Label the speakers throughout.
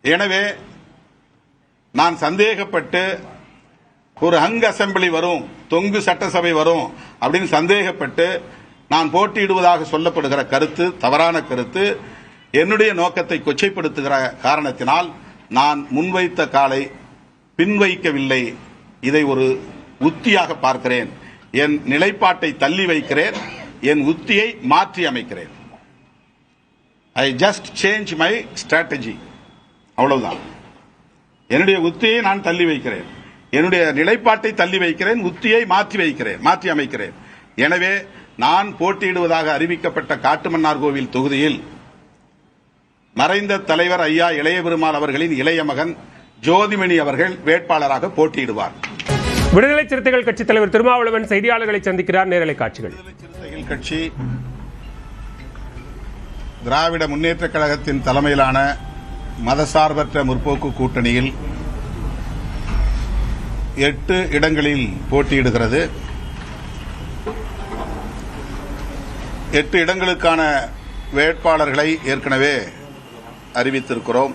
Speaker 1: எனவே நான் சந்தேகப்பட்டு ஒரு ஹங் அசெம்பிளி வரும், தொங்கு சட்டசபை வரும் அப்படின்னு சந்தேகப்பட்டு நான் போட்டியிடுவதாக சொல்லப்படுகிற கருத்து தவறான கருத்து. என்னுடைய நோக்கத்தை கொச்சைப்படுத்துகிற காரணத்தினால் நான் முன்வைத்த காலை பின்வைக்கவில்லை. இதை ஒரு உத்தியாக பார்க்கிறேன். என் நிலைப்பாட்டை தள்ளி வைக்கிறேன், என் உத்தியை மாற்றி அமைக்கிறேன். I just change my strategy, அவ்வளவுதான். என்னுடைய உத்தியை நான் தள்ளி வைக்கிறேன், என்னுடைய நிலைப்பாட்டை தள்ளி வைக்கிறேன், உத்தியை மாற்றி அமைக்கிறேன். எனவே நான் போட்டியிடுவதாக அறிவிக்கப்பட்ட காட்டுமன்னார்கோவில் தொகுதியில் மறைந்த தலைவர் ஐயா இளைய பெருமாள் அவர்களின் இளைய மகன் ஜோதிமணி அவர்கள் வேட்பாளராக போட்டியிடுவார்.
Speaker 2: விடுதலை சிறுத்தைகள் கட்சி தலைவர் திருமாவளவன் செய்தியாளர்களை சந்திக்கிறார். நேரலை காட்சிகள்.
Speaker 1: விடுதலை சிறுத்தைகள் கட்சி திராவிட முன்னேற்ற கழகத்தின் தலைமையிலான மதசார்பற்ற முற்போக்கு கூட்டணியில் 8 இடங்களில் போட்டியிடுகிறது. 8 இடங்களுக்கான வேட்பாளர்களை ஏற்கனவே அறிவித்திருக்கிறோம்.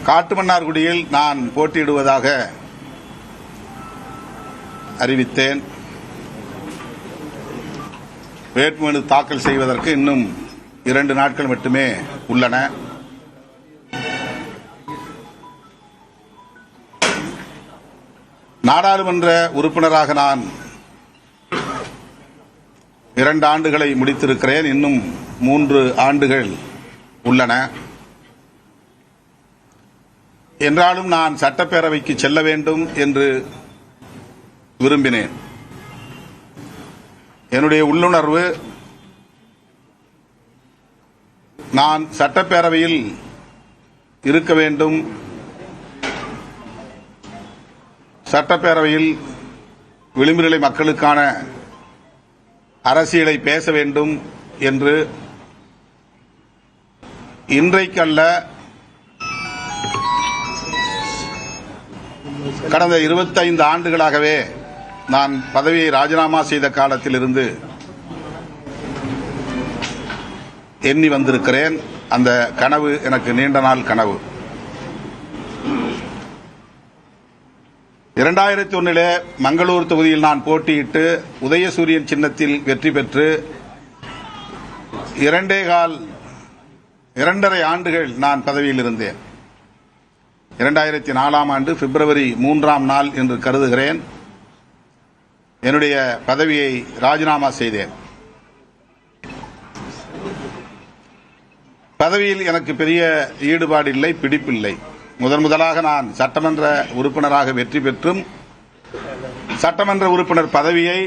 Speaker 1: காட்டுமன்னார்குடியில் நான் போட்டியிடுவதாக அறிவித்தேன். வேட்புமனு தாக்கல் செய்வதற்கு இன்னும் 2 நாட்கள் மட்டுமே உள்ளன. நாடாளுமன்ற உறுப்பினராக நான் 2 ஆண்டுகளை முடித்திருக்கிறேன். இன்னும் 3 ஆண்டுகள் உள்ளன. என்றாலும் நான் சட்டப்பேரவைக்கு செல்ல வேண்டும் என்று விரும்பினேன். என்னுடைய உள்ளுணர்வு நான் சட்டப்பேரவையில் இருக்க வேண்டும், சட்டப்பேரவையில் விளிம்புநிலை மக்களுக்கான அரசியலை பேச வேண்டும் என்று இன்றைக்கல்ல கடந்த 25 ஆண்டுகளாகவே நான் பதவியை ராஜினாமா செய்த காலத்திலிருந்து எண்ணி வந்திருக்கிறேன். அந்த கனவு எனக்கு நீண்ட நாள் கனவு. 2001 மங்களூர் தொகுதியில் நான் போட்டியிட்டு உதயசூரியன் சின்னத்தில் வெற்றி பெற்று 2.5 ஆண்டுகள் நான் பதவியில் இருந்தேன். 2004 ஆண்டு பிப்ரவரி 3ஆம் நாள் என்று கருதுகிறேன் என்னுடைய பதவியை ராஜினாமா செய்தேன். பதவியில் எனக்கு பெரிய ஈடுபாடு இல்லை, பிடிப்பில்லை. முதலாக நான் சட்டமன்ற உறுப்பினராக வெற்றி பெற்றும் சட்டமன்ற உறுப்பினர் பதவியை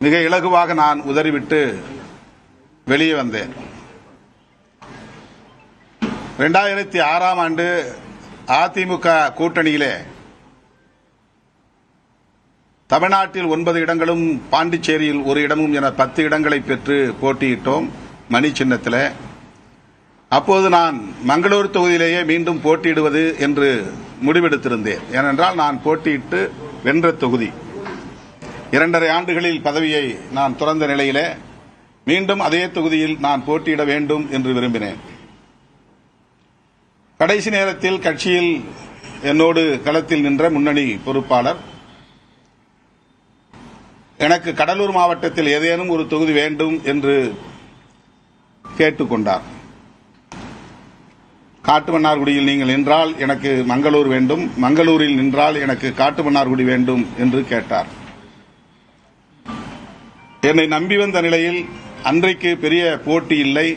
Speaker 1: மிக இலகுவாக நான் உதறிவிட்டு வெளியே வந்தேன். 2006ஆம் ஆண்டு அதிமுக கூட்டணியிலே தமிழ்நாட்டில் 9 இடங்களும் பாண்டிச்சேரியில் 1 இடமும் என 10 இடங்களை பெற்று போட்டியிட்டோம் மணி சின்னத்தில். அப்போது நான் மங்களூர் தொகுதியிலேயே மீண்டும் போட்டியிடுவது என்று முடிவெடுத்திருந்தேன். ஏனென்றால் நான் போட்டியிட்டு வென்ற தொகுதி. 2.5 ஆண்டுகளில் பதவியை நான் துறந்த நிலையிலே மீண்டும் அதே தொகுதியில் நான் போட்டியிட வேண்டும் என்று விரும்பினேன். கடைசி நேரத்தில் கட்சியில் என்னோடு களத்தில் நின்ற முன்னணி பொறுப்பாளர் எனக்கு கடலூர் மாவட்டத்தில் ஏதேனும் ஒரு தொகுதி வேண்டும் என்று கேட்டுக்கொண்டார். காட்டுமன்னார்குடியில் நீங்கள் நின்றால் எனக்கு மங்களூர் வேண்டும், மங்களூரில் நின்றால் எனக்கு காட்டுமன்னார்குடி வேண்டும் என்று கேட்டார். என்னை நம்பி வந்த நிலையில் அன்றைக்கு பெரிய போட்டி இல்லை.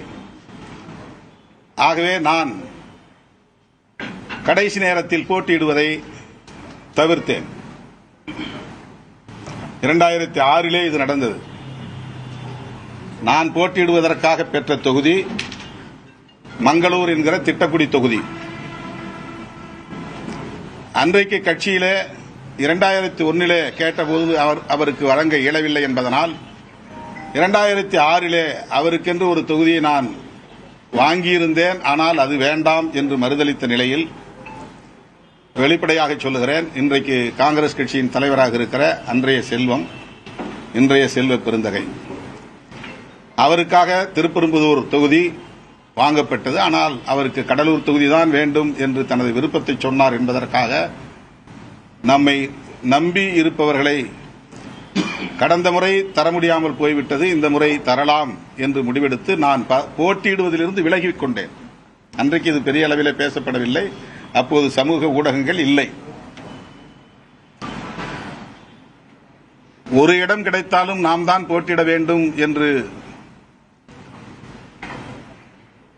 Speaker 1: ஆகவே நான் கடைசி நேரத்தில் போட்டியிடுவதை தவிர்த்தேன். 2006 இது நடந்தது. நான் போட்டியிடுவதற்காக பெற்ற தொகுதி மங்களூர் என்கிற திட்டக்குடி தொகுதி. அன்றைக்கு கட்சியிலே 2001 கேட்டபோது அவருக்கு வழங்க இயலவில்லை என்பதனால் 2006 அவருக்கென்று ஒரு தொகுதியை நான் வாங்கியிருந்தேன். ஆனால் அது வேண்டாம் என்று மறுதளித்த நிலையில் வெளிப்படையாக சொல்லுகிறேன், இன்றைக்கு காங்கிரஸ் கட்சியின் தலைவராக இருக்கிற அன்றைய செல்வம், இன்றைய செல்வ பெருந்தகை, அவருக்காக திருப்பெரும்புதூர் தொகுதி வாங்கப்பட்டது. ஆனால் அவருக்கு கடலூர் தொகுதிதான் வேண்டும் என்று தனது விருப்பத்தை சொன்னார் என்பதற்காக நம்மை நம்பி இருப்பவர்களை கடந்த முறை தர முடியாமல் போய்விட்டது, இந்த முறை தரலாம் என்று முடிவெடுத்து நான் போட்டியிடுவதிலிருந்து விலகிக் கொண்டேன். அன்றைக்கு இது பெரிய அளவில் பேசப்படவில்லை, அப்போது சமூக ஊடகங்கள் இல்லை. ஒரு இடம் கிடைத்தாலும் நாம் தான் போட்டியிட வேண்டும் என்று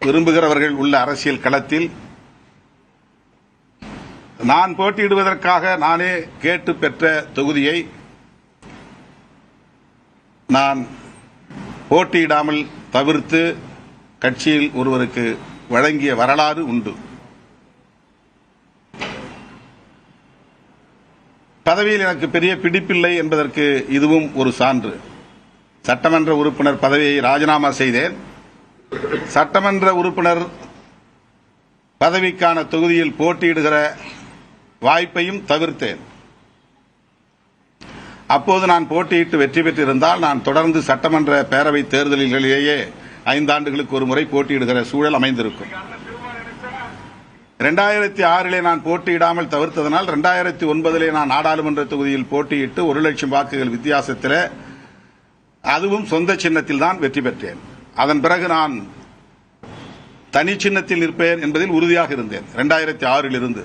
Speaker 1: விரும்புகிறவர்கள் உள்ள அரசியல் களத்தில் நான் போட்டியிடுவதற்காக நானே கேட்டு பெற்ற தொகுதியை நான் போட்டியிடாமல் தவிர்த்து கட்சியில் ஒருவருக்கு வழங்கிய வரலாறு உண்டு. பதவியில் எனக்கு பெரிய பிடிப்பில்லை என்பதற்கு இதுவும் ஒரு சான்று. சட்டமன்ற உறுப்பினர் பதவியை ராஜினாமா செய்தேன். சட்டமன்ற உறுப்பினர் பதவிக்கான தொகுதியில் போட்டியிடுகிற வாய்ப்பையும் தவிர்த்தேன். அப்போது நான் போட்டியிட்டு வெற்றி பெற்றிருந்தால் நான் தொடர்ந்து சட்டமன்ற பேரவை தேர்தல்களிலேயே 5 ஆண்டுகளுக்கு ஒரு முறை போட்டியிடுகிற சூழல் அமைந்திருக்கும். 2006 நான் போட்டியிடாமல் தவிர்த்ததனால் 2009 நான் நாடாளுமன்ற தொகுதியில் போட்டியிட்டு 1 லட்சம் வாக்குகள் வித்தியாசத்தில், அதுவும் சொந்த சின்னத்தில் தான் வெற்றி பெற்றேன். அதன் பிறகு நான் தனி சின்னத்தில் நிற்பேன் என்பதில் உறுதியாக இருந்தேன். 2006 இருந்து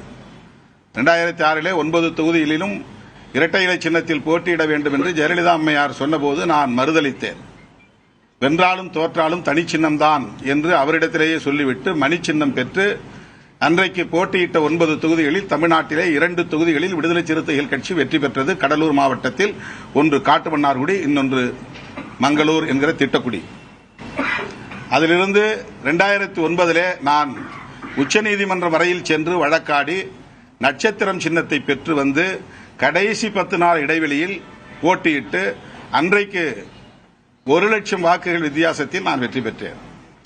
Speaker 1: 2006 9 தொகுதிகளிலும் இரட்டை இலை சின்னத்தில் போட்டியிட வேண்டும் என்று ஜெயலலிதா அம்மையார் சொன்னபோது நான் மறுதளித்தேன். வென்றாலும் தோற்றாலும் தனி சின்னம்தான் என்று அவரிடத்திலேயே சொல்லிவிட்டு மணி சின்னம் பெற்று அன்றைக்கு போட்டியிட்ட 9 தொகுதிகளில் தமிழ்நாட்டிலே 2 தொகுதிகளில் விடுதலை சிறுத்தைகள் கட்சி வெற்றி பெற்றது. கடலூர் மாவட்டத்தில் ஒன்று காட்டுமன்னார்குடி, இன்னொன்று மங்களூர் என்கிற திட்டக்குடி. அதிலிருந்து 2009 நான் உச்சநீதிமன்றம் வரையில் சென்று வழக்காடி நட்சத்திரம் சின்னத்தை பெற்று வந்து கடைசி 10 நாள் இடைவெளியில் போட்டியிட்டு அன்றைக்கு 1 லட்சம் வாக்குகள் வித்தியாசத்தில் நான் வெற்றி பெற்றேன்.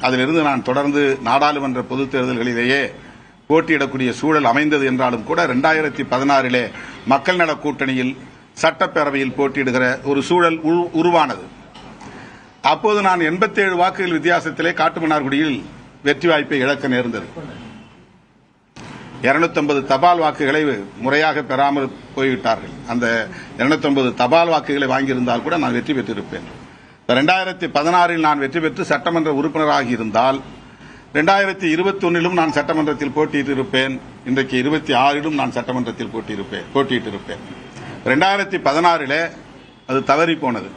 Speaker 1: அதிலிருந்து நான் தொடர்ந்து நாடாளுமன்ற பொதுத் தேர்தல்களிலேயே போட்டியிடக்கூடிய சூழல் அமைந்தது என்றாலும் கூட 2016 மக்கள் நல கூட்டணியில் சட்டப்பேரவையில் போட்டியிடுகிற ஒரு சூழல் உருவானது. அப்போது நான் 87 வாக்குகள் வித்தியாசத்திலே காட்டுமன்னார்குடியில் வெற்றி வாய்ப்பை இழக்க நேர்ந்தது. 250 தபால் வாக்குகளை முறையாக பெறாமல் போய்விட்டார்கள். அந்த 250 தபால் வாக்குகளை வாங்கியிருந்தால் கூட நான் வெற்றி பெற்றிருப்பேன். 2016 நான் வெற்றி பெற்று சட்டமன்ற உறுப்பினராகி இருந்தால் 2021 நான் சட்டமன்றத்தில் போட்டியிட்டிருப்பேன். இன்றைக்கு 26 நான் சட்டமன்றத்தில் போட்டியிட்டிருப்பேன். 2016 அது தவறி போனது.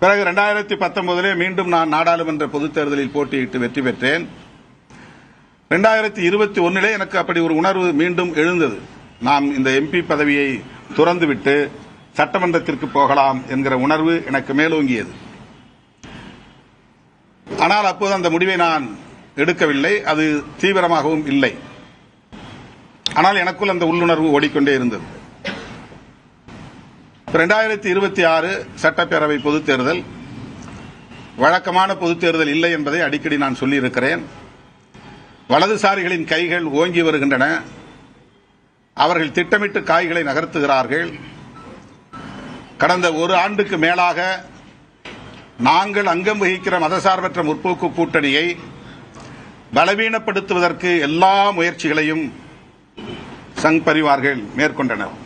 Speaker 1: பிறகு 2019 மீண்டும் நான் நாடாளுமன்ற பொதுத் தேர்தலில் போட்டியிட்டு வெற்றி பெற்றேன். 2021 எனக்கு அப்படி ஒரு உணர்வு மீண்டும் எழுந்தது. நாம் இந்த எம்பி பதவியை துறந்துவிட்டு சட்டமன்றத்திற்கு போகலாம் என்கிற உணர்வு எனக்கு மேலோங்கியது. ஆனால் அப்போது அந்த முடிவை நான் எடுக்கவில்லை, அது தீவிரமாகவும் இல்லை. ஆனால் எனக்குள் அந்த உள்ளுணர்வு ஓடிக்கொண்டே இருந்தது. 2026 சட்டப்பேரவை பொதுத் தேர்தல் வழக்கமான பொதுத் தேர்தல் இல்லை என்பதை அடிக்கடி நான் சொல்லியிருக்கிறேன். வலதுசாரிகளின் கைகள் ஓங்கி வருகின்றன. அவர்கள் திட்டமிட்டு காய்களை நகர்த்துகிறார்கள். கடந்த 1 ஆண்டுக்கு மேலாக நாங்கள் அங்கம் வகிக்கிற மதசார்பற்ற முற்போக்கு கூட்டணியை பலவீனப்படுத்துவதற்கு எல்லா முயற்சிகளையும் சங் பரிவார்கள் மேற்கொண்டனர்.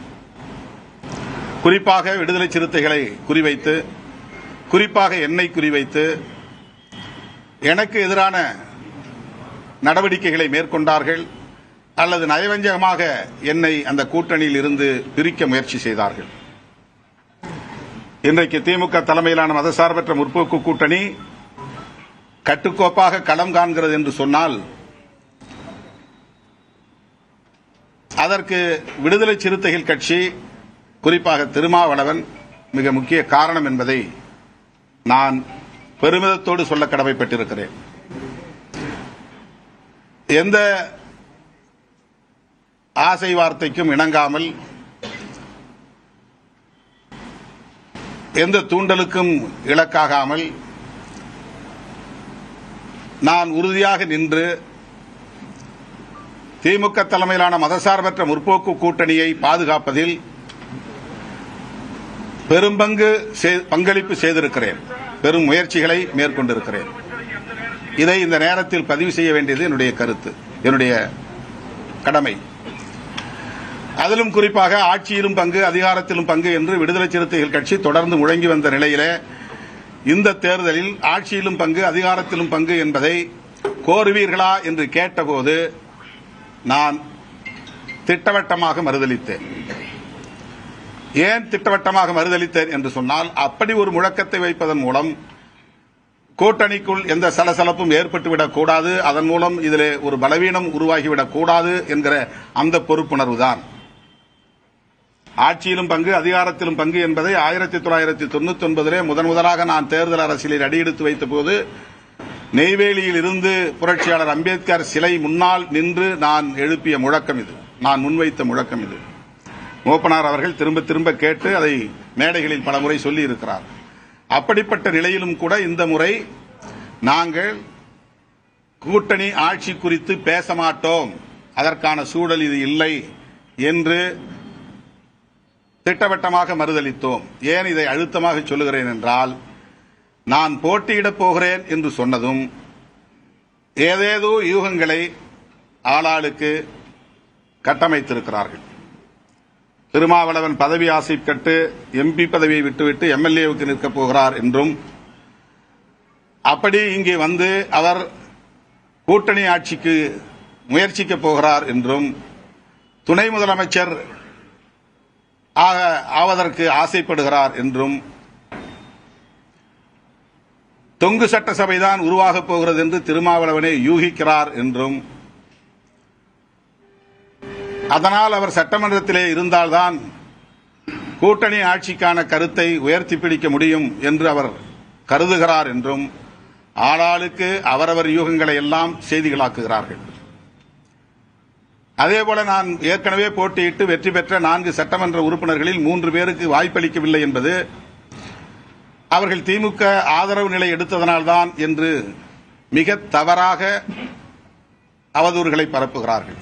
Speaker 1: குறிப்பாக விடுதலை சிறுத்தைகளை குறிவைத்து, குறிப்பாக என்னை குறிவைத்து எனக்கு எதிரான நடவடிக்கைகளை மேற்கொண்டார்கள். அல்லது நயவஞ்சகமாக என்னை அந்த கூட்டணியில் இருந்து பிரிக்க முயற்சி செய்தார்கள். இன்றைக்கு திமுக தலைமையிலான மதசார்பற்ற முற்போக்கு கூட்டணி கட்டுக்கோப்பாக களம் காண்கிறது என்று சொன்னால் அதற்கு விடுதலை சிறுத்தைகள் கட்சி, குறிப்பாக திருமாவளவன் மிக முக்கிய காரணம் என்பதை நான் பெருமிதத்தோடு சொல்ல கடமைப்பட்டிருக்கிறேன். எந்த ஆசை வார்த்தைக்கும் இணங்காமல், எந்த தூண்டலுக்கும் இலக்காகாமல் நான் உறுதியாக நின்று திமுக தலைமையிலான மதசார்பற்ற முற்போக்கு கூட்டணியை பாதுகாப்பதில் பெரும்பங்களிப்பு செய்திருக்கிறேன். பெரும் முயற்சிகளை மேற்கொண்டிருக்கிறேன். இதை இந்த நேரத்தில் பதிவு செய்ய வேண்டியது என்னுடைய கருத்து, என்னுடைய கடமை. அதிலும் குறிப்பாக ஆட்சியிலும் பங்கு, அதிகாரத்திலும் பங்கு என்று விடுதலை சிறுத்தைகள் கட்சி தொடர்ந்து முழங்கி வந்த நிலையிலே இந்த தேர்தலில் ஆட்சியிலும் பங்கு, அதிகாரத்திலும் பங்கு என்பதை கோருவீர்களா என்று கேட்டபோது நான் திட்டவட்டமாக மறுதளித்தேன். ஏன் திட்டவட்டமாக மறுதளித்தேன் என்று சொன்னால், அப்படி ஒரு முழக்கத்தை வைப்பதன் மூலம் கூட்டணிக்குள் எந்த சலசலப்பும் ஏற்பட்டுவிடக் கூடாது, அதன் மூலம் இதிலே ஒரு பலவீனம் உருவாகிவிடக் கூடாது என்கிற அந்த பொறுப்புணர்வு தான். ஆட்சியிலும் பங்கு, அதிகாரத்திலும் பங்கு என்பதை 1999 முதலாக நான் தேர்தல் அரசியலில் அடியெடுத்து வைத்த போது நெய்வேலியில் இருந்து புரட்சியாளர் அம்பேத்கர் சிலை முன்னால் நின்று நான் எழுப்பிய முழக்கம் இது, நான் முன்வைத்த முழக்கம் இது. மூப்பனார் அவர்கள் திரும்ப திரும்ப கேட்டு அதை மேடைகளில் பலமுறை சொல்லி இருக்கிறார். அப்படிப்பட்ட நிலையிலும் கூட இந்த முறை நாங்கள் கூட்டணி ஆட்சி குறித்து பேச மாட்டோம், அதற்கான சூழல் இது இல்லை என்று திட்டவட்டமாக மறுதளித்தோம். ஏன் இதை அழுத்தமாக சொல்லுகிறேன் என்றால், நான் போட்டியிடப் போகிறேன் என்று சொன்னதும் ஏதேதோ யூகங்களை ஆளாளுக்கு கட்டமைத்திருக்கிறார்கள். திருமாவளவன் பதவி ஆசை கட்டு எம்பி பதவியை விட்டுவிட்டு எம்எல்ஏவுக்கு நிற்கப் போகிறார் என்றும், அப்படி இங்கே வந்து அவர் கூட்டணி ஆட்சிக்கு முயற்சிக்கப் போகிறார் என்றும், துணை முதலமைச்சர் ஆவதற்கு ஆசைப்படுகிறார் என்றும், தொங்கு சட்டசபைதான் உருவாகப் போகிறது என்று திருமாவளவனை யூகிக்கிறார் என்றும், அதனால் அவர் சட்டமன்றத்திலே இருந்தால்தான் கூட்டணி ஆட்சிக்கான கருத்தை உயர்த்தி பிடிக்க முடியும் என்று அவர் கருதுகிறார் என்றும் ஆளாளுக்கு அவரவர் யூகங்களை எல்லாம் செய்திகளாக்குகிறார்கள். அதேபோல நான் ஏற்கனவே போட்டியிட்டு வெற்றி பெற்ற 4 சட்டமன்ற உறுப்பினர்களில் 3 பேருக்கு வாய்ப்பளிக்கவில்லை என்பது அவர்கள் திமுக ஆதரவு நிலை எடுத்ததனால்தான் என்று மிக தவறாக அவதூறுகளை பரப்புகிறார்கள்.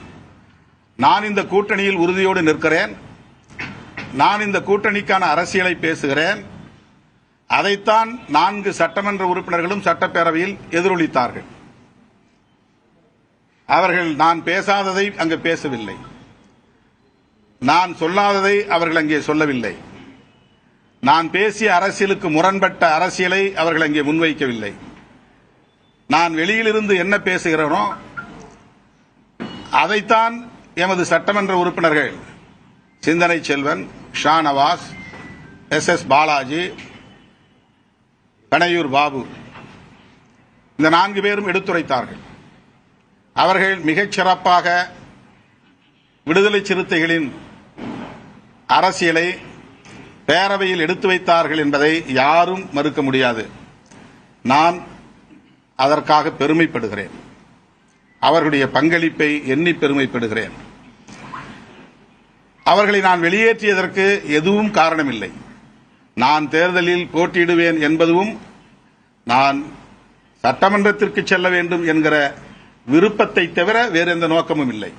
Speaker 1: நான் இந்த கூட்டணியில் உறுதியோடு நிற்கிறேன். நான் இந்த கூட்டணிக்கான அரசியலை பேசுகிறேன். அதைத்தான் 4 சட்டமன்ற உறுப்பினர்களும் சட்டப்பேரவையில் எதிரொலித்தார்கள். அவர்கள் நான் பேசாததை அங்கு பேசவில்லை, நான் சொல்லாததை அவர்கள் அங்கே சொல்லவில்லை, நான் பேசிய அரசியலுக்கு முரண்பட்ட அரசியலை அவர்கள் அங்கே முன்வைக்கவில்லை. நான் வெளியிலிருந்து என்ன பேசுகிறேனோ அதைத்தான் எமது சட்டமன்ற உறுப்பினர்கள் சிந்தனை செல்வன், ஷா நவாஸ், எஸ் பாலாஜி, கணையூர் பாபு இந்த 4 பேரும் எடுத்துரைத்தார்கள். அவர்கள் மிகச் சிறப்பாக விடுதலை சிறுத்தைகளின் அரசியலை பேரவையில் எடுத்து வைத்தார்கள் என்பதை யாரும் மறுக்க முடியாது. நான் அதற்காக பெருமைப்படுகிறேன். அவர்களுடைய பங்களிப்பை எண்ணி பெருமைப்படுகிறேன். அவர்களை நான் வெளியேற்றியதற்கு எதுவும் காரணமில்லை. நான் தேர்தலில் போட்டியிடுவேன் என்பதும், நான் சட்டமன்றத்திற்கு செல்ல வேண்டும் என்கிற விருப்பத்தை தவிர வேறு எந்த நோக்கமும் இல்லை.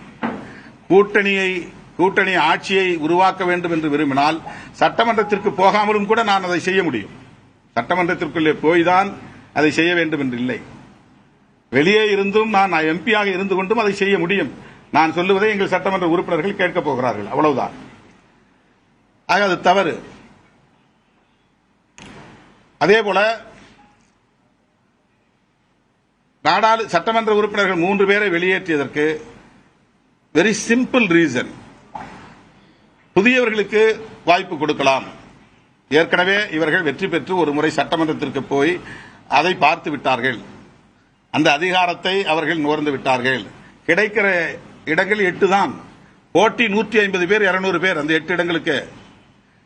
Speaker 1: கூட்டணி ஆட்சியை உருவாக்க வேண்டும் என்று விரும்பினால் சட்டமன்றத்திற்கு போகாமலும் கூட நான் அதை செய்ய முடியும். சட்டமன்றத்திற்குள்ளே போய்தான் அதை செய்ய வேண்டும் என்று இல்லை. வெளியே இருந்தும் நான் எம்பியாக இருந்து கொண்டும் அதை செய்ய முடியும். நான் சொல்லுவதை எங்கள் சட்டமன்ற உறுப்பினர்கள் கேட்கப் போகிறார்கள், அவ்வளவுதான். ஆக அது தவறு. அதேபோல சட்டமன்ற உறுப்பினர்கள் 3 பேரை வெளியேற்றியதற்கு வெரி சிம்பிள் ரீசன். புதியவர்களுக்கு வாய்ப்பு கொடுக்கலாம். ஏற்கனவே இவர்கள் வெற்றி பெற்று ஒரு முறை சட்டமன்றத்திற்கு போய் அதை பார்த்து விட்டார்கள். அந்த அதிகாரத்தை அவர்கள் நுகர்ந்து விட்டார்கள். கிடைக்கிற இடங்கள் 8 தான். போட்டி 150 பேர், 200 பேர். அந்த 8 இடங்களுக்கு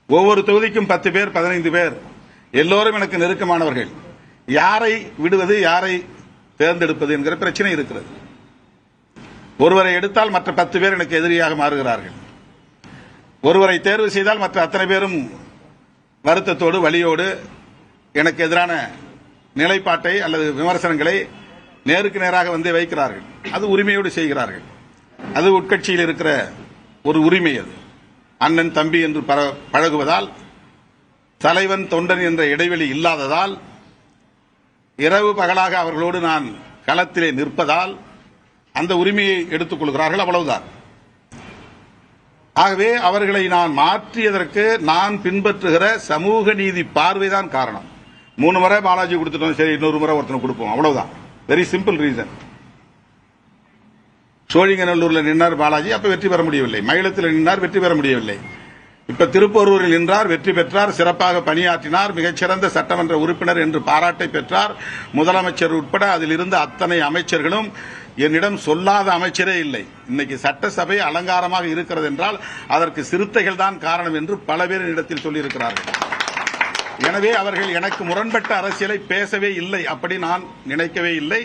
Speaker 1: ஒவ்வொரு தொகுதிக்கும் 10 பேர், 15 பேர். எல்லோரும் எனக்கு நெருக்கமானவர்கள். யாரை விடுவது, யாரை தேர்ந்தெடுப்பது என்கிற பிரச்சனை இருக்கிறது. ஒருவரை எடுத்தால் மற்ற 10 பேர் எனக்கு எதிரியாக மாறுகிறார்கள். ஒருவரை தேர்வு செய்தால் மற்ற அத்தனை பேரும் வருத்தத்தோடு, வலியோடு எனக்கு எதிரான நிலைப்பாட்டை அல்லது விமர்சனங்களை நேருக்கு நேராக வந்து வைக்கிறார்கள். அது உரிமையோடு செய்கிறார்கள். அது உட்கட்சியில் இருக்கிற ஒரு உரிமை. அது அண்ணன் தம்பி என்று பழகுவதால், தலைவன் தொண்டன் என்ற இடைவெளி இல்லாததால் இரவு பகலாக அவர்களோடு நான் களத்திலே நிற்பதால் அந்த உரிமையை எடுத்துக் கொள்கிறார்கள், அவ்வளவுதான். ஆகவே அவர்களை நான் மாற்றியதற்கு நான் பின்பற்றுகிற சமூக நீதி பார்வைதான் காரணம். 3 முறை பாலாஜி கொடுத்துட்டோம், சரி இன்னொரு முறை ஒருத்தனை கொடுப்போம், அவ்வளவுதான். Very simple reason. சோழிங்கநல்லூர்ல நின்றார் பாலாஜி, அப்ப வெற்றி பெற முடியவில்லை. மயிலத்தில் நின்றார், வெற்றி பெற முடியவில்லை. இப்ப திருப்போரூரில் நின்றார், வெற்றி பெற்றார், சிறப்பாக பணியாற்றினார், மிகச்சிறந்த சட்டமன்ற உறுப்பினர் என்று பாராட்டை பெற்றார். முதலமைச்சர் உட்பட அதில் இருந்த அத்தனை அமைச்சர்களும் என்னிடம் சொல்லாத அமைச்சரே இல்லை. இன்னைக்கு சட்டசபை அலங்காரமாக இருக்கிறது என்றால் அதற்கு சிறுத்தைகள் தான் காரணம் என்று பல பேர் இடத்தில் சொல்லியிருக்கிறார்கள். எனவே அவர்கள் எனக்கு முரண்பட்ட அரசியலை பேசவே இல்லை, அப்படி நான் நினைக்கவே இல்லை.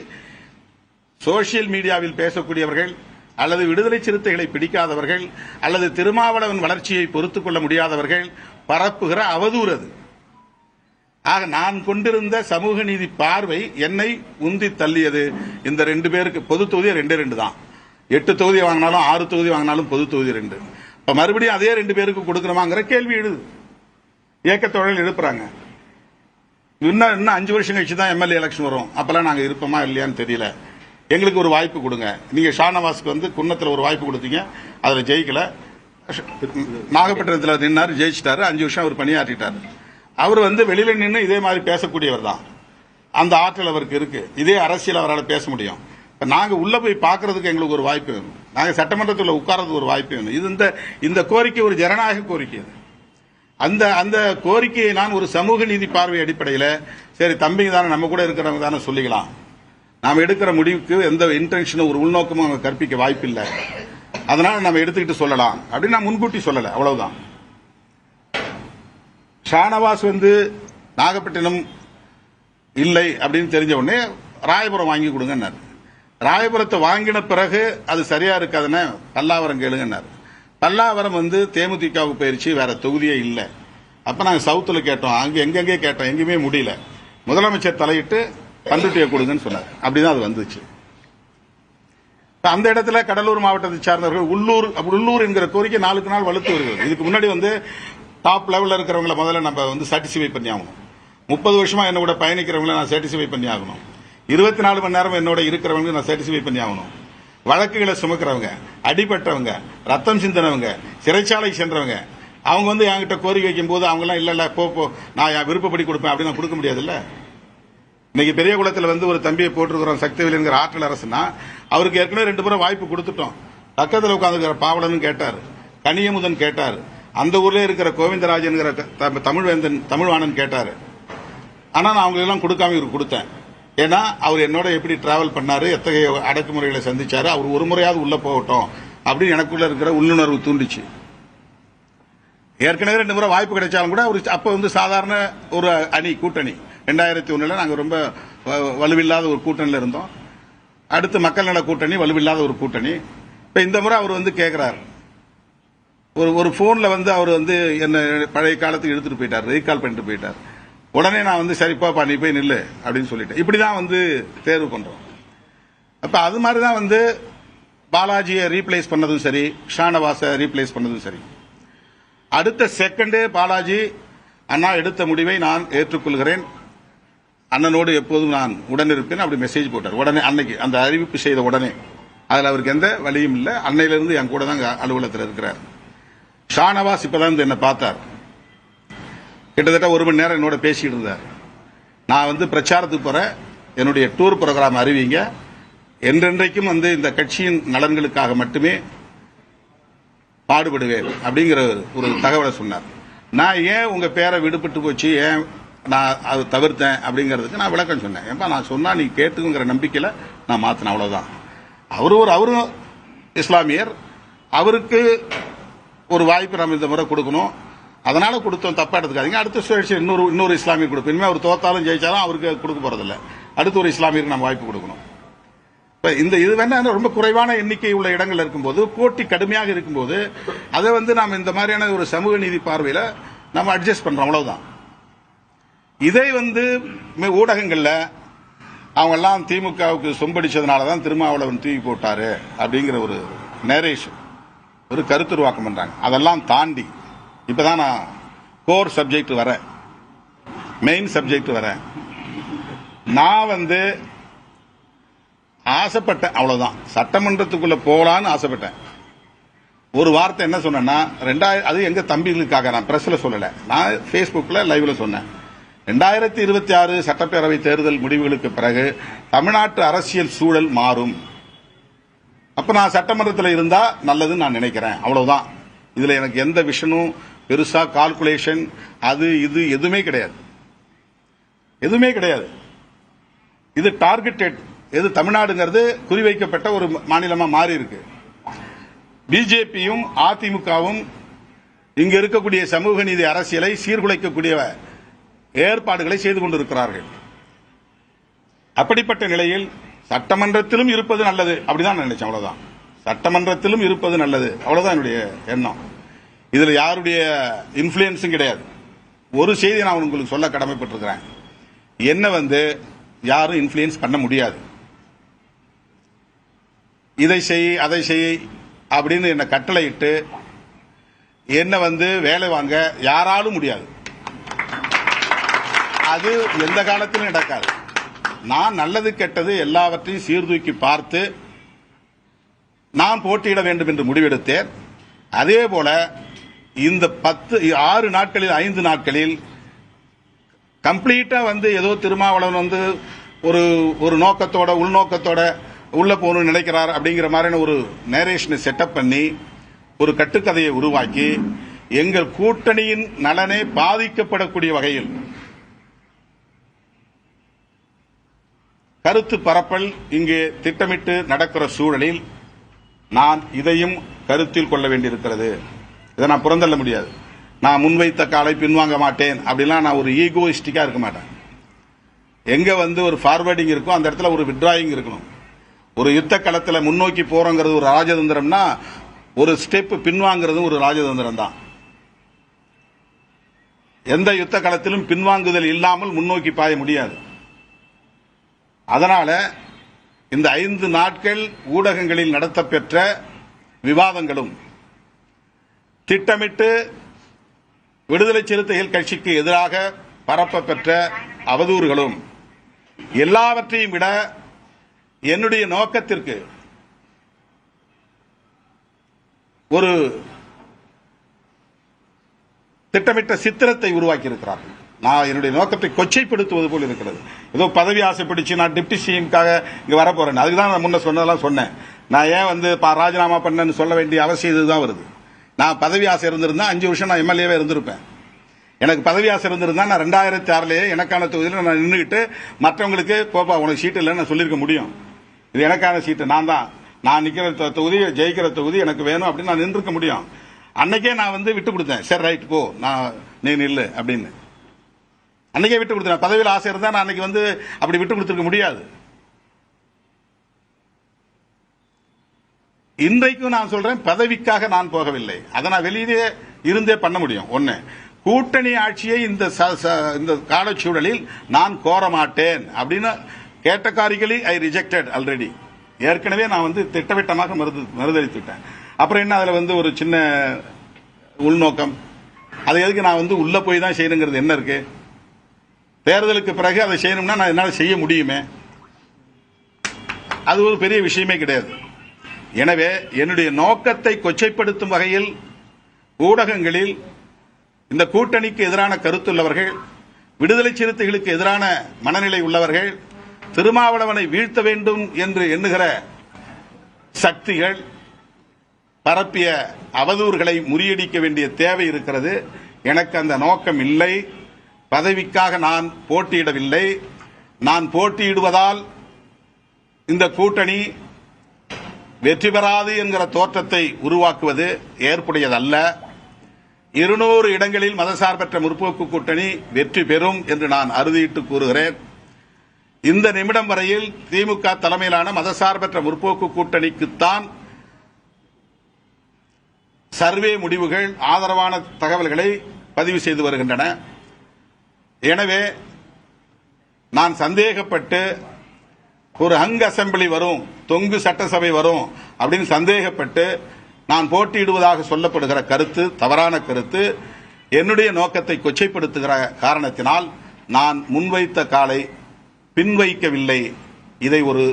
Speaker 1: சோசியல் மீடியாவில் பேசக்கூடியவர்கள் அல்லது விடுதலை சிறுத்தைகளை பிடிக்காதவர்கள் அல்லது திருமாவளவன் வளர்ச்சியை பொறுத்துக் கொள்ள முடியாதவர்கள் பரப்புகிற அவதூறு அது. ஆக நான் கொண்டிருந்த சமூக நீதி பார்வை என்னை உந்தி தள்ளியது. இந்த 2 பேருக்கு பொது தொகுதி 2 தான். 8 தொகுதி வாங்கினாலும் 6 தொகுதி வாங்கினாலும் பொது தொகுதி 2. இப்ப மறுபடியும் அதே 2 பேருக்கு கொடுக்கணுமாங்கிற கேள்வி எழுது. இயக்கத்தொழில் எழுப்புறாங்க. இன்னும் 5 வருஷம் கழிச்சு தான் எம்எல்ஏ எலெக்ஷன் வரும். அப்பெல்லாம் நாங்க இருப்போமா இல்லையான்னு தெரியல. எங்களுக்கு ஒரு வாய்ப்பு கொடுங்க. நீங்க ஷானவாஸ்க்கு வந்து குன்னத்தில் ஒரு வாய்ப்பு கொடுத்தீங்க, அதுல ஜெயிக்கல. நாகப்பட்டினத்தில் நின்னாரு, ஜெயிச்சிட்டாரு. 5 வருஷம் அவர் பணியாற்றிட்டாரு. அவர் வந்து வெளியில நின்று இதே மாதிரி பேசக்கூடியவர் தான். அந்த ஆற்றல் அவருக்கு இருக்கு. இதே அரசியல் அவரால் பேச முடியும். இப்ப நாங்க உள்ள போய் பார்க்கறதுக்கு எங்களுக்கு ஒரு வாய்ப்பு வேணும். நாங்க சட்டமன்றத்தில் உட்கார்றதுக்கு ஒரு வாய்ப்பு வேணும். இது இந்த கோரிக்கை ஒரு ஜனநாயக கோரிக்கை. அந்த கோரிக்கையை நான் ஒரு சமூக நீதி பார்வை அடிப்படையில், சரி தம்பிங்க தானே, நம்ம கூட இருக்கிறவங்க தானே சொல்லிக்கலாம். நாம் எடுக்கிற முடிவுக்கு எந்த இன்டென்ஷனும் ஒரு உள்நோக்கமும் அவங்க கற்பிக்க வாய்ப்பில்லை, அதனால நம்ம எடுத்துக்கிட்டு சொல்லலாம் அப்படின்னு நான் முன்கூட்டி சொல்லல, அவ்வளவுதான். ஷானவாஸ் வந்து நாகப்பட்டினம் இல்லை அப்படின்னு தெரிஞ்ச உடனே ராயபுரம் வாங்கி கொடுங்கன்னாரு. ராயபுரத்தை வாங்கின பிறகு அது சரியா இருக்காதுன்னு பல்லாவரம் கேளுங்கன்னாரு. பல்லாவரம் வந்து தேமுதிகவுக்கு போயிருச்சு, வேற தொகுதியே இல்லை. அப்ப நாங்க சவுத்துல கேட்டோம், அங்க எங்கெங்கே கேட்டோம், எங்கேயுமே முடியல. முதலமைச்சர் தலையிட்டு பண்ருட்டியை கொடுங்கன்னு சொன்னார். அப்படிதான் அது வந்துச்சு. அந்த இடத்துல கடலூர் மாவட்டத்தை சார்ந்தவர்கள் உள்ளூர் என்கிற கோரிக்கை நாளுக்கு நாள் வலுத்து வருகிறது. இதுக்கு முன்னாடி வந்து டாப் லெவலில் இருக்கிறவங்களை முதல்ல நம்ம வந்து சாட்டிஸ்ஃபை பண்ணி ஆகணும். 30 வருஷமா என்னோட பயணிக்கிறவங்களை நான் சாட்டிஸ்ஃபை பண்ணி ஆகணும். 24 மணி நேரம் என்னோட இருக்கிறவங்க நான் சாட்டிஸ்ஃபை பண்ணி ஆகணும். வழக்குகளை சுமக்கிறவங்க, அடிபட்டவங்க, ரத்தம் சிந்தினவங்க, சிறைச்சாலை சென்றவங்க, அவங்க வந்து என்கிட்ட கோரிக்கை வைக்கும் போது அவங்க எல்லாம் இல்ல போ நான் என் விருப்பப்படி கொடுப்பேன் அப்படின்னு நான் கொடுக்க முடியாதுல்ல. இன்னைக்கு பெரிய குளத்தில் வந்து ஒரு தம்பியை போட்டிருக்கிறோம், சக்திவேல் என்கிற ஆற்றல் அரசுனா, அவருக்கு ஏற்கனவே 2 முறை வாய்ப்பு கொடுத்துட்டோம். பக்கத்தில் உட்காந்துக்கிற பாவலன் கேட்டார், கனியமுதன் கேட்டார், அந்த ஊர்ல இருக்கிற கோவிந்தராஜ் என்கிற தமிழ்வேந்தன் தமிழ்வாணன் கேட்டாரு. ஆனா நான் அவங்களெல்லாம் கொடுக்காம இவருக்கு கொடுத்தேன். ஏன்னா அவர் என்னோட எப்படி டிராவல் பண்ணாரு, எத்தகைய அடக்குமுறைகளை சந்திச்சாரு, அவர் ஒரு முறையாவது உள்ள போகட்டும் அப்படின்னு எனக்குள்ள இருக்கிற உள்ளுணர்வு தூண்டிச்சு. ஏற்கனவே 2 முறை வாய்ப்பு கிடைச்சாலும் கூட அவர் அப்ப வந்து சாதாரண ஒரு கூட்டணி 2001 நாங்க ரொம்ப வலுவில்லாத ஒரு கூட்டணியில இருந்தோம். அடுத்து மக்கள் நல கூட்டணி, வலுவில்லாத ஒரு கூட்டணி. இப்ப இந்த முறை அவர் வந்து கேட்கிறார், ஒரு போன்ல வந்து அவர் வந்து என்ன பழைய காலத்துக்கு எடுத்துட்டு போயிட்டார், ரீகால் பண்ணிட்டு போயிட்டார். உடனே நான் வந்து சரிப்பா நீ போய் நில்லு அப்படின்னு சொல்லிட்டேன். இப்படிதான் வந்து தேர்வு பண்றோம். அப்ப அது மாதிரிதான் வந்து பாலாஜியை ரீப்ளேஸ் பண்ணதும் சரி, ஷானவாஸை ரீப்ளேஸ் பண்ணதும் சரி. அடுத்த செகண்டே பாலாஜி அண்ணா எடுத்த முடிவை நான் ஏற்றுக்கொள்கிறேன், அண்ணனோடு எப்போதும் நான் உடனிருப்பேன் அப்படி மெசேஜ் போட்டார். உடனே அன்னைக்கு அந்த அறிவிப்பு செய்த உடனே அதுல அவருக்கு எந்த வழியும் இல்லை. அன்னையிலிருந்து என் கூட தான் அலுவலகத்தில் இருக்கிறார். ஷானவாஸ் இப்பதான் என்ன பார்த்தார். கிட்டத்தட்ட 1 மணி நேரம் என்னோட பேசிட்டு இருந்தார். நான் வந்து பிரச்சாரத்துக்கு போறேன், என்னுடைய டூர் ப்ரோக்ராம் அறிவிங்க, என்றென்றைக்கும் வந்து இந்த கட்சியின் நலன்களுக்காக மட்டுமே பாடுபடுவேன் அப்படிங்கிற ஒரு தகவலை சொன்னார். நான் ஏன் உங்க பேரை விடுபட்டு போச்சு, ஏன் நான் அதை தவிர்த்தேன் அப்படிங்கிறதுக்கு நான் விளக்கம் சொன்னேன். ஏன்பா நான் சொன்னா நீ கேட்டுங்கிற நம்பிக்கையில நான் மாத்தினேன், அவ்வளவுதான். அவரும் இஸ்லாமியர், அவருக்கு ஒரு வாய்ப்பு நம்ம இந்த முறை கொடுக்கணும், அதனால கொடுத்தோம், தப்பா எடுத்துக்காதீங்க. அடுத்த சுழற்சி இன்னொரு இஸ்லாமியர் கொடுப்போம். இனிமே அவர் தோத்தாலும் ஜெயிச்சாலும் அவருக்கு கொடுக்க போறதில்ல, அடுத்த ஒரு இஸ்லாமியருக்கு நம்ம வாய்ப்பு கொடுக்கணும். இது வேணா ரொம்ப குறைவான எண்ணிக்கை உள்ள இடங்கள் இருக்கும்போது, போட்டி கடுமையாக இருக்கும்போது, அதை வந்து நாம் இந்த மாதிரியான ஒரு சமூக நீதி பார்வையில நம்ம அட்ஜஸ்ட் பண்றோம், அவ்வளவுதான். இதை வந்து ஊடகங்கள்ல அவங்க எல்லாம் திமுகவுக்கு சொம்படிச்சதுனாலதான் திருமாவளவன் தூக்கி போட்டாரு அப்படிங்கிற ஒரு நேரேஷன், ஒரு கருத்துருவாக்கம் பண்றாங்க. அதெல்லாம் தாண்டி இப்பதான் நான் கோர் சப்ஜெக்ட் வரேன், மெயின் சப்ஜெக்ட் வரேன். நான் வந்து ஆசைப்பட்டேன், அவ்வளவுதான். சட்டமன்றத்துக்குள்ள போகலான்னு ஆசைப்பட்டேன். ஒரு வார்த்தை என்ன சொன்னேன்னா, அது எங்க தம்பிகளுக்காக, நான் பிரஸ்ல சொல்லல, நான் பேஸ்புக்ல லைவ்ல சொன்னேன். 2026 சட்டப்பேரவை தேர்தல் முடிவுகளுக்கு பிறகு தமிழ்நாட்டு அரசியல் சூழல் மாறும். அப்ப நான் சட்டமன்றத்தில் இருந்தா நல்லதுன்னு நான் நினைக்கிறேன், அவ்வளவுதான். இதுல எனக்கு எந்த விஷனும் பெருசா கால்குலேஷன் அது இது எதுவுமே கிடையாது, எதுவுமே கிடையாது. இது டார்கெட்டட், எது தமிழ்நாடுங்கிறது குறிவைக்கப்பட்ட ஒரு மாநிலமா மாறி இருக்கு. பிஜேபியும் அதிமுகவும் இங்க இருக்கக்கூடிய சமூக நீதி அரசியலை சீர்குலைக்கக்கூடிய ஏற்பாடுகளை செய்து கொண்டிருக்கிறார்கள். அப்படிப்பட்ட நிலையில் சட்டமன்றத்திலும் இருப்பது நல்லது, அப்படிதான் நினைச்சேன், அவ்வளவுதான். சட்டமன்றத்திலும் இருப்பது நல்லது, அவ்வளவுதான் என்னுடைய எண்ணம். இதுல யாருடைய இன்ஃபுளுன்ஸும் கிடையாது. ஒரு செய்தி நான் உங்களுக்கு சொல்ல கடமைப்பட்டிருக்கிறேன், என்ன யாரும் இன்ஃபுளுன்ஸ் பண்ண முடியாது. இதை செய் அதை செய் அப்படின்னு என்ன கட்டளையிட்டு என்ன வேலை வாங்க யாராலும் முடியாது. அது எந்த காலத்திலும் நடக்காது. நான் நல்லது கெட்டது எல்லாவற்றையும் சீர்தூக்கி பார்த்து நான் போட்டியிட வேண்டும் என்று முடிவெடுத்தேன். அதே போல இந்த 6 நாட்களில் 5 நாட்களில் கம்ப்ளீட்டா ஏதோ திருமாவளவன் ஒரு நோக்கத்தோட உள்நோக்கத்தோட உள்ள போகணும்னு நினைக்கிறார் அப்படிங்கிற மாதிரியான ஒரு நேரேஷனை செட்டப் பண்ணி ஒரு கட்டுக்கதையை உருவாக்கி எங்கள் கூட்டணியின் நலனை பாதிக்கப்படக்கூடிய வகையில் கருத்து பரப்பல் இங்கே திட்டமிட்டு நடக்கிற சூழலில் நான் இதையும் கருத்தில் கொள்ள வேண்டியிருக்கிறது. இதை நான் புறந்தள்ள முடியாது. நான் முன்வைத்த காலை பின்வாங்க மாட்டேன் அப்படிலாம் நான் ஒரு ஈகோயிஸ்டிக்கா இருக்க மாட்டேன். எங்க ஒரு ஃபார்வர்டிங் இருக்கும், அந்த இடத்துல ஒரு வித்ட்ராயிங் இருக்கணும். ஒரு யுத்த களத்தில் முன்னோக்கி போறோங்கிறது ஒரு ராஜதந்திரம்னா, ஒரு ஸ்டெப் பின்வாங்கிறது ஒரு ராஜதந்திரம் தான். எந்த யுத்த களத்திலும் பின்வாங்குதல் இல்லாமல் முன்னோக்கி பாய முடியாது. அதனால இந்த 5 நாட்கள் ஊடகங்களில் நடத்தப்பெற்ற விவாதங்களும் திட்டமிட்டு விடுதலை சிறுத்தைகள் கட்சிக்கு எதிராக பரப்ப பெற்ற அவதூறுகளும் எல்லாவற்றையும் விட என்னுடைய நோக்கத்திற்கு ஒரு திட்டமிட்ட சித்திரத்தை உருவாக்கி இருக்கிறார்கள். நான் என்னுடைய நோக்கத்தை கொச்சைப்படுத்துவது போல் இருக்கிறது. ஏதோ பதவி ஆசைப்பிடிச்சு நான் டிப்டி சிஎம்காக இங்க வரப்போறேன், அதுக்குதான் நான் முன்ன சொன்னதெல்லாம் சொன்னேன். நான் ஏன் ராஜினாமா பண்ணேன்னு சொல்ல வேண்டிய அவசியம் இதுதான் வருது. நான் பதவி ஆசை இருந்திருந்தா 5 வருஷம் நான் எம்எல்ஏவே இருந்திருப்பேன். எனக்கு பதவி ஆசை இருந்திருந்தா நான் 2006 எனக்கான தொகுதியில் நான் நின்றுகிட்டு மற்றவங்களுக்கு போப்பா உனக்கு சீட்டு இல்லைன்னு நான் சொல்லியிருக்க முடியும். இது எனக்கான சீட்டு, நான் நிக்கிற தொகுதி, ஜெயிக்கிற தொகுதி எனக்கு வேணும் அப்படின்னு நான் நின்றுக்க முடியும். அன்னைக்கே நான் விட்டு கொடுத்தேன். சரி ரைட் போ, நீ நில்லு அப்படின்னு அன்னைக்கே விட்டு கொடுத்தேன். பதவியில் ஆசை இருந்தா நான் அன்னைக்கு அப்படி விட்டு கொடுத்துருக்க முடியாது. இன்றைக்கும் நான் சொல்றேன், பதவிக்காக நான் போகவில்லை. அதை நான் வெளியே இருந்தே பண்ண முடியும். ஒன்னு, கூட்டணி ஆட்சியை இந்த காலச்சூழலில் நான் கோர மாட்டேன் அப்படின்னு கேட்டகாரிகளி ஐ ரிஜெக்டட் ஆல்ரெடி. ஏற்கனவே நான் திட்டவட்டமாக மறுதளித்துட்டேன். அப்புறம் என்ன அதுல ஒரு சின்ன உள்நோக்கம், அதை எதுக்கு நான் உள்ள போய் தான் செய்யணுங்கிறது என்ன இருக்கு? தேர்தலுக்கு பிறகு அதை செய்யணும்னா நான் என்னால் செய்ய முடியுமே, அது ஒரு பெரிய விஷயமே கிடையாது. எனவே என்னுடைய நோக்கத்தை கொச்சைப்படுத்தும் வகையில் ஊடகங்களில் இந்த கூட்டணிக்கு எதிரான கருத்துள்ளவர்கள், விடுதலை சிறுத்தைகளுக்கு எதிரான மனநிலை உள்ளவர்கள், திருமாவளவனை வீழ்த்த வேண்டும் என்று எண்ணுகிற சக்திகள் பரப்பிய அவதூறுகளை முறியடிக்க வேண்டிய தேவை இருக்கிறது. எனக்கு அந்த நோக்கம் இல்லை. பதவிக்காக நான் போட்டியிடவில்லை. நான் போட்டியிடுவதால் இந்த கூட்டணி வெற்றி பெறாது என்கிற தோற்றத்தை உருவாக்குவது ஏற்புடையதல்ல. 200 இடங்களில் மதசார்பற்ற முற்போக்கு கூட்டணி வெற்றி பெறும் என்று நான் அறுதியிட்டு கூறுகிறேன். இந்த நிமிடம் வரையில் திமுக தலைமையிலான மதசார்பற்ற முற்போக்கு கூட்டணிக்குத்தான் சர்வே முடிவுகள் ஆதரவான தகவல்களை பதிவு செய்து வருகின்றன. எனவே நான் சந்தேகப்பட்டு ஒரு ஹங் அசெம்பிளி வரும், தொங்கு சட்டசபை வரும் அப்படின்னு சந்தேகப்பட்டு நான் போட்டியிடுவதாக சொல்லப்படுகிற கருத்து தவறான கருத்து. என்னுடைய நோக்கத்தை கொச்சைப்படுத்துகிற காரணத்தினால் நான் முன்வைத்த காலை பின்வைக்கவில்லை. இதை ஒரு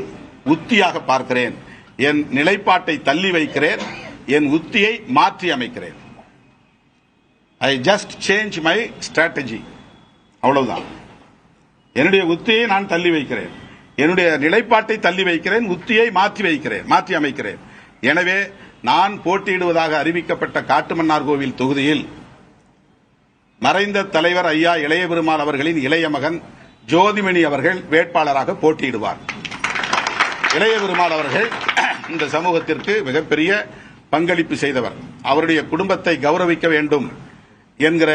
Speaker 1: உத்தியாக பார்க்கிறேன். என் நிலைப்பாட்டை தள்ளி வைக்கிறேன். என் உத்தியை மாற்றி அமைக்கிறேன். I just change my strategy. அவ்வளவுதான். என்னுடைய உத்தியை நான் தள்ளி வைக்கிறேன். என்னுடைய நிலைப்பாட்டை தள்ளி வைக்கிறேன். உத்தியை மாற்றி அமைக்கிறேன். எனவே நான் போட்டியிடுவதாக அறிவிக்கப்பட்ட காட்டுமன்னார்கோவில் தொகுதியில் மறைந்த தலைவர் ஐயா இளைய பெருமாள் அவர்களின் இளைய மகன் ஜோதிமணி அவர்கள் வேட்பாளராக போட்டியிடுவார். இளைய பெருமாள் அவர்கள் இந்த சமூகத்திற்கு மிகப்பெரிய பங்களிப்பு செய்தவர். அவருடைய குடும்பத்தை கௌரவிக்க வேண்டும் என்கிற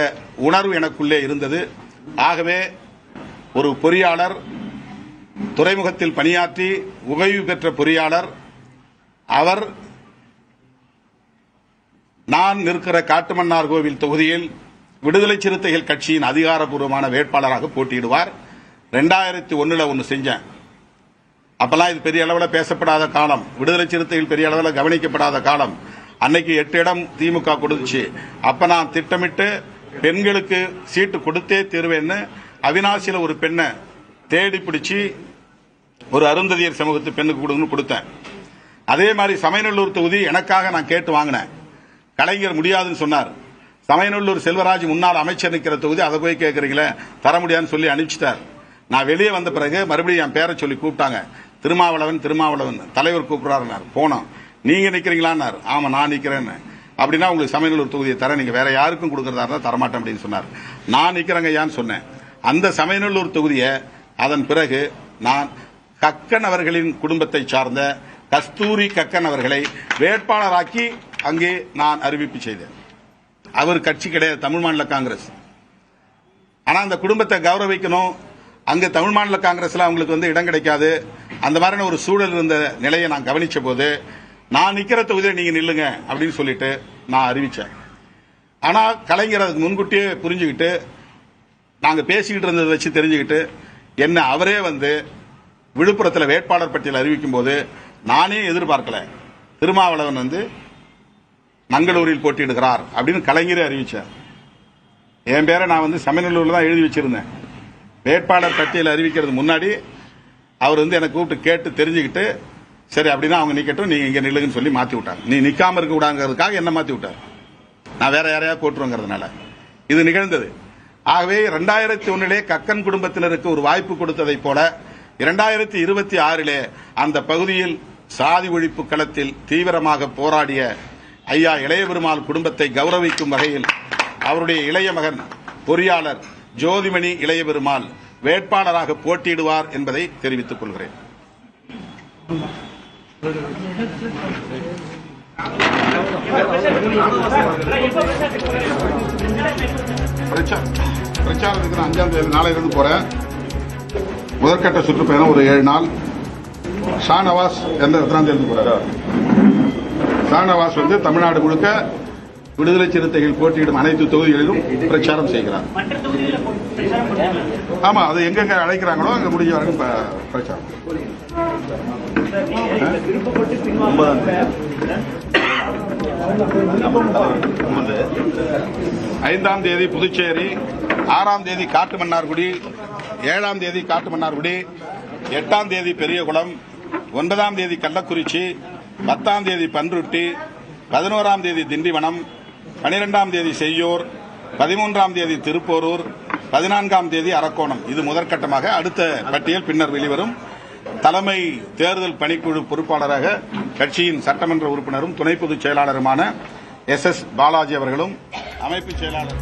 Speaker 1: உணர்வு எனக்குள்ளே இருந்தது. ஆகவே ஒரு பொறியாளர், துறைமுகத்தில் பணியாற்றி ஓய்வு பெற்ற பொறியாளர், அவர் நான் நிற்கிற காட்டுமன்னார்கோவில் தொகுதியில் விடுதலை சிறுத்தைகள் கட்சியின் அதிகாரப்பூர்வமான வேட்பாளராக போட்டியிடுவார். 2001 ஒன்னு செஞ்சேன். அப்பெல்லாம் இது பெரிய அளவில் பேசப்படாத காலம். விடுதலை சிறுத்தைகள் பெரிய அளவில் கவனிக்கப்படாத காலம். அன்னைக்கு 8 இடம் திமுக கொடுத்துச்சு. அப்ப நான் திட்டமிட்டு பெண்களுக்கு சீட்டு கொடுத்தே தீர்வேன்னு அவினாசியில ஒரு பெண்ணை தேடி பிடிச்சி ஒரு அருந்ததியர் சமூகத்து பெண்ணுக்கு கொடுன்னு கொடுத்தேன். அதே மாதிரி சமயநல்லூர் தொகுதி எனக்காக நான் கேட்டு வாங்கினேன். கலைஞர் முடியாதுன்னு சொன்னார். சமயநல்லூர் செல்வராஜ் முன்னாள் அமைச்சர் நிற்கிற தொகுதி, அதை போய் கேட்கறீங்களே, தர முடியாதுன்னு சொல்லி அனுப்பிச்சிட்டார். நான் வெளியே வந்த பிறகு மறுபடியும் என் பேரை சொல்லி கூப்பிட்டாங்க. திருமாவளவன் தலைவர் கூப்பிடுறாருன்னார். போனோம். நீங்க நிக்கிறீங்களான்னார். ஆமா நான் நிக்கிறேன்னு. அப்படின்னா உங்களுக்கு சமயநல்லூர் தொகுதியை தர, நீங்க வேற யாருக்கும் கொடுக்கறதா இருந்தா தரமாட்டேன் அப்படின்னு சொன்னார். நான் நிக்கிறேங்க ஐயான்னு சொன்னேன். அந்த சமயநல்லூர் தொகுதியை அதன் பிறகு நான் கக்கன் அவர்களின் குடும்பத்தை சார்ந்த கஸ்தூரி கக்கன் அவர்களை வேட்பாளராக்கி அங்கே நான் அறிவிப்பு செய்தேன். அவர் கட்சி கிடையாது, தமிழ் மாநில காங்கிரஸ். ஆனா அந்த குடும்பத்தை கௌரவிக்கணும். அங்க தமிழ் மாநில காங்கிரஸ்ல அவங்களுக்கு இடம் கிடைக்காது. அந்த மாதிரியான ஒரு சூழல் இருந்த நிலையை நான் கவனிச்ச போது, நான் நிக்கிற தொகுதியை நீங்க நில்லுங்க அப்படின்னு சொல்லிட்டு நான் அறிவிச்சேன். ஆனா கலைஞர் அதுக்கு முன்கூட்டியே புரிஞ்சுக்கிட்டு, நாங்க பேசிக்கிட்டு இருந்ததை வச்சு தெரிஞ்சுக்கிட்டு, என்ன அவரே விழுப்புரத்தில் வேட்பாளர் பட்டியல் அறிவிக்கும் போது நானே எதிர்பார்க்கல. திருமாவளவன் மங்களூரில் போட்டியிடுகிறார் அப்படின்னு கலைஞரே அறிவிச்சார். என் பேரை நான் சமயநல்லூர்ல தான் எழுதி வச்சிருந்தேன். வேட்பாளர் பட்டியல் அறிவிக்கிறது முன்னாடி அவர் எனக்கு கூப்பிட்டு கேட்டு தெரிஞ்சுக்கிட்டு, சரி அப்படின்னா அவங்க நிக்கட்டும், நீங்க இங்க நில்லுங்கன்னு சொல்லி மாத்தி விட்டாங்க. நீ நிக்காம இருக்க விடாங்கிறதுக்காக என்ன மாத்தி விட்டார். நான் வேற யாரையா போட்டுருங்கிறதுனால இது நிகழ்ந்தது. ஆகவே 2001 கக்கன் குடும்பத்தினருக்கு ஒரு வாய்ப்பு கொடுத்ததை போல 2026 அந்த பகுதியில் சாதி ஒழிப்பு களத்தில் தீவிரமாக போராடிய ஐயா இளைய பெருமாள் குடும்பத்தை கௌரவிக்கும் வகையில் அவருடைய இளைய மகன் பொறியாளர் ஜோதிமணி இளைய பெருமாள் வேட்பாளராக போட்டியிடுவார் என்பதை தெரிவித்துக் கொள்கிறேன். பிரச்சாரத்துக்கு நான் 5ஆம் தேதி நாளையிலிருந்து போறேன். முதற்கட்ட சுற்றுப்பயணம் ஒரு 7 நாள். ஷானவாஸ் எத்தனாம் தேதி போறாரு? ஷானவாஸ் தமிழ்நாடு முழுக்க விடுதலை சிறுத்தைகள் போட்டியிடும் அனைத்து தொகுதிகளிலும் பிரச்சாரம் செய்கிறார். ஆமா, அது எங்க அழைக்கிறாங்களோ அங்க முடிஞ்ச வரைக்கும் பிரச்சாரம். 5ஆம் தேதி புதுச்சேரி, 6ஆம் தேதி காட்டுமன்னார்குடி, 7ஆம் தேதி காட்டுமன்னார்குடி, 8ஆம் தேதி பெரியகுளம், 9ஆம் தேதி கள்ளக்குறிச்சி, 10ஆம் தேதி பன்ருட்டி, 11ஆம் தேதி திண்டிவனம், 12ஆம் தேதி செய்யூர், 13ஆம் தேதி திருப்போரூர், 14ஆம் தேதி அரக்கோணம். இது முதற்கட்டமாக. அடுத்த பட்டியல் பின்னர் வெளிவரும். தலைமை தேர்தல் பணிக்குழு பொறுப்பாளராக கட்சியின் சட்டமன்ற உறுப்பினரும் துணை பொதுச் செயலாளருமான SS பாலாஜி அவர்களும், அமைப்பு செயலாளர்